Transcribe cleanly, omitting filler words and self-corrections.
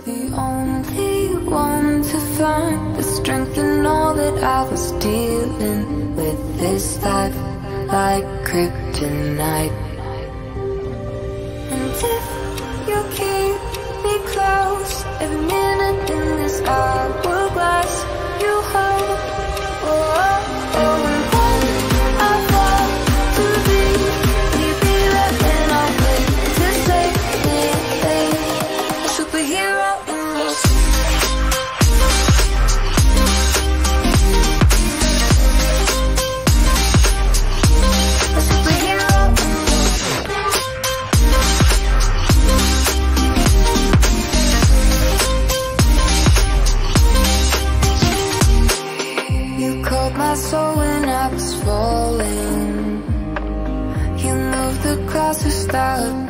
The only one to find the strength in all that I was dealing with this life, like kryptonite. And if you keep me close, every minute in this hourglass, you hold. Oh, oh, oh. And then I fall to leave. Will you be there when I wait to save me? A superhero in your sleep. A superhero in your sleep. You caught my soul when I was falling. You moved the clouds to stop